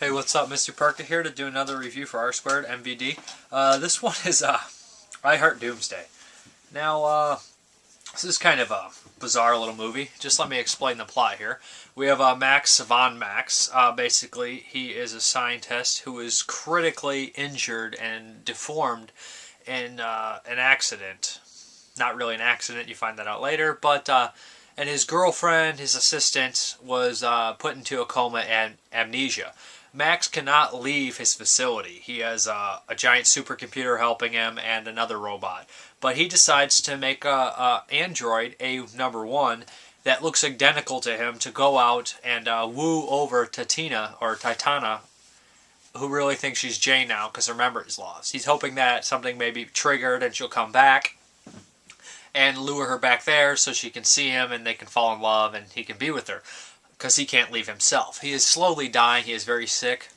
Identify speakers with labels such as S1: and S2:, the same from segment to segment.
S1: Hey, what's up? Mrparka here to do another review for R2 MVD. This one is I Heart Doomsday. Now, this is kind of a bizarre little movie. Just let me explain the plot here. We have Max von Max. Basically, he is a scientist who is critically injured and deformed in an accident. Not really an accident, you find that out later, but and his girlfriend, his assistant, was put into a coma and amnesia. Max cannot leave his facility. He has a giant supercomputer helping him and another robot. But he decides to make a android, a number 1, that looks identical to him to go out and woo over Titana, who really thinks she's Jane now because her memory is lost. He's hoping that something may be triggered and she'll come back and lure her back there so she can see him and they can fall in love and he can be with her, because he can't leave himself. He is slowly dying. He is very sick.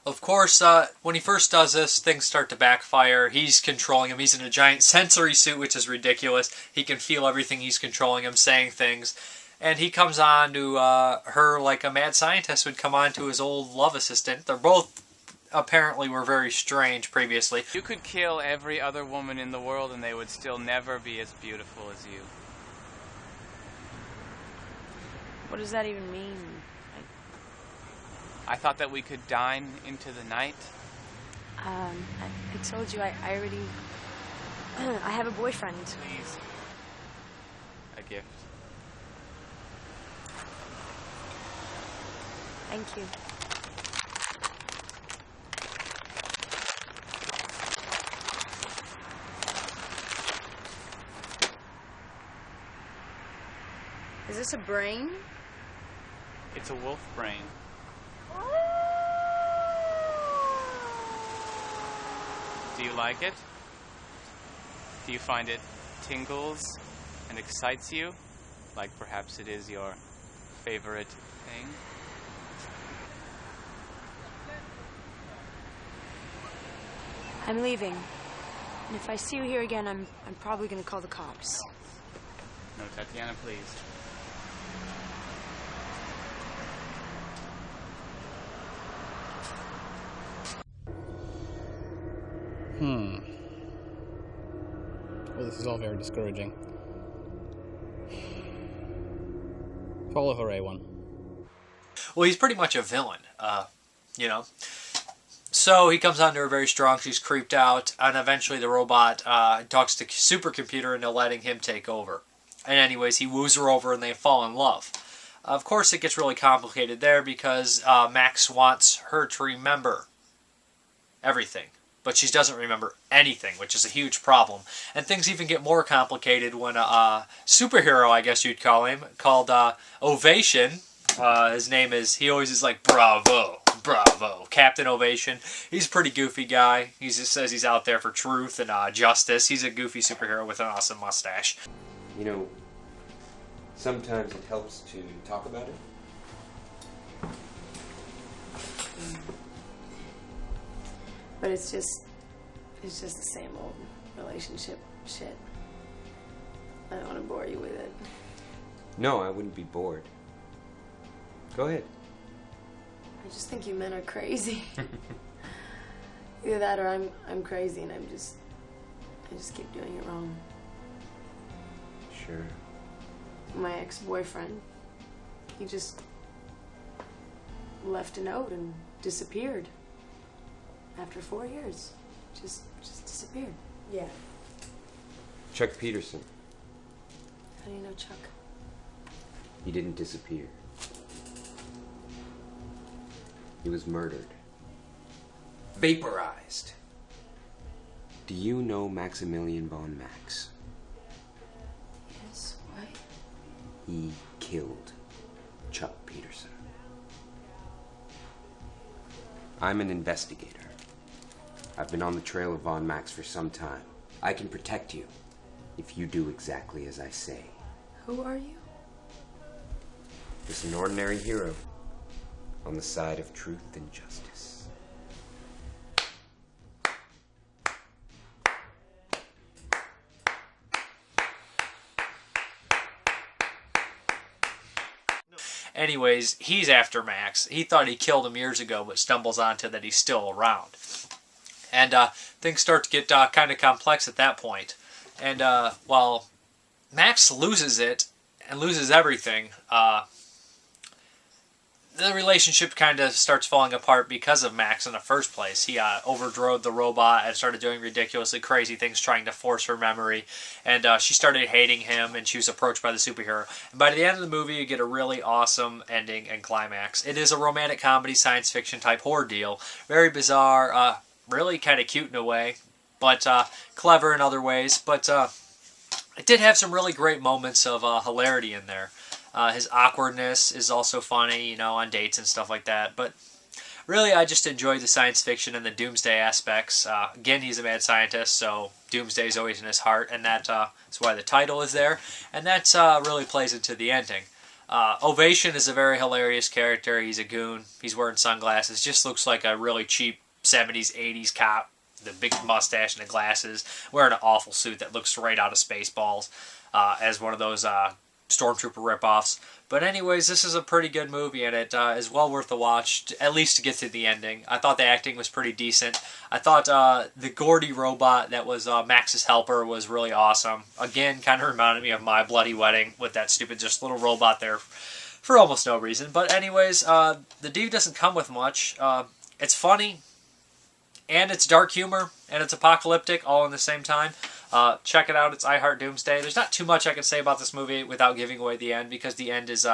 S1: Of course, when he first does this, things start to backfire. He's controlling him. He's in a giant sensory suit, which is ridiculous. He can feel everything. He's controlling him, saying things. And he comes on to her like a mad scientist would come on to his old love assistant. They're both apparently were very strange previously.
S2: You could kill every other woman in the world and they would still never be as beautiful as you.
S3: What does that even mean?
S2: I thought that we could dine into the night.
S3: I told you I already... I have a boyfriend.
S2: Please. A gift.
S3: Thank you. Is this a brain?
S2: It's a wolf brain. Do you like it? Do you find it tingles and excites you? Like perhaps it is your favorite thing?
S3: I'm leaving. And if I see you here again, I'm probably gonna call the cops.
S2: No, Tatiana, please.
S4: Well, this is all very discouraging. Follow her, A1.
S1: Well, he's pretty much a villain, you know. So he comes on to her very strong. She's creeped out, and eventually the robot talks to supercomputer into letting him take over. And anyways, he woos her over and they fall in love. Of course, it gets really complicated there because Max wants her to remember everything. But she doesn't remember anything, which is a huge problem. And things even get more complicated when a superhero, I guess you'd call him, called Ovation. His name is, he always is like, bravo, bravo, Captain Ovation. He's a pretty goofy guy. He just says he's out there for truth and justice. He's a goofy superhero with an awesome mustache.
S5: You know, sometimes it helps to talk about it.
S3: But it's just the same old relationship shit. I don't want to bore you with it.
S5: No, I wouldn't be bored. Go ahead.
S3: I just think you men are crazy. Either that or I'm crazy and I just keep doing it wrong.
S5: Sure.
S3: My ex-boyfriend, he just left a note and disappeared. After 4 years, just disappeared. Yeah.
S5: Chuck Peterson.
S3: How do you know Chuck?
S5: He didn't disappear. He was murdered. Vaporized. Do you know Maximilian von Max?
S3: Yes, why?
S5: He killed Chuck Peterson. I'm an investigator. I've been on the trail of Von Max for some time. I can protect you if you do exactly as I say.
S3: Who are you?
S5: Just an ordinary hero on the side of truth and justice.
S1: And anyways, he's after Max. He thought he killed him years ago, but stumbles onto that he's still around. And things start to get kind of complex at that point. And while Max loses it and loses everything, the relationship kind of starts falling apart because of Max in the first place. He overdrove the robot and started doing ridiculously crazy things trying to force her memory. And she started hating him, and she was approached by the superhero. And by the end of the movie, you get a really awesome ending and climax. It is a romantic comedy, science fiction type horror deal. Very bizarre, really kind of cute in a way, but clever in other ways. But it did have some really great moments of hilarity in there. His awkwardness is also funny, you know, on dates and stuff like that. But really, I just enjoyed the science fiction and the Doomsday aspects. Again, he's a mad scientist, so Doomsday is always in his heart, and that is why the title is there. And that really plays into the ending. Ovation is a very hilarious character. He's a goon. He's wearing sunglasses. Just looks like a really cheap 70s, 80s cop. The big mustache and the glasses. Wearing an awful suit that looks right out of Spaceballs as one of those Stormtrooper ripoffs. But anyways, this is a pretty good movie, and it is well worth the watch, at least to get to the ending. I thought the acting was pretty decent. I thought the Gordy robot that was Max's helper was really awesome. Again, kind of reminded me of My Bloody Wedding with that stupid just little robot there for almost no reason. But anyways, the DVD doesn't come with much. It's funny, and it's dark humor, and it's apocalyptic all in the same time. Check it out. It's I Heart Doomsday. There's not too much I can say about this movie without giving away the end, because the end is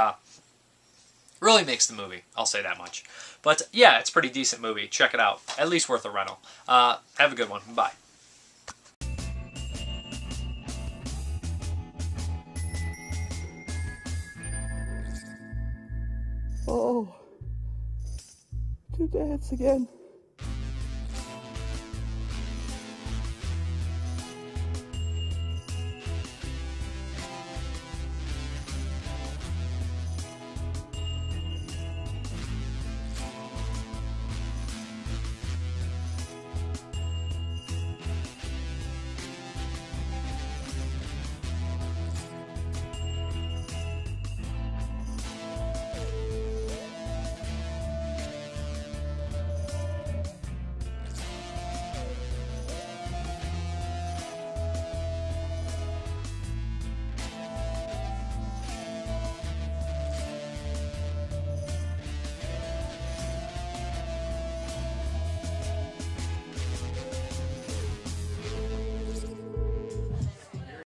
S1: really makes the movie. I'll say that much. But yeah, it's a pretty decent movie. Check it out. At least worth a rental. Have a good one. Bye.
S6: Oh, to dance again.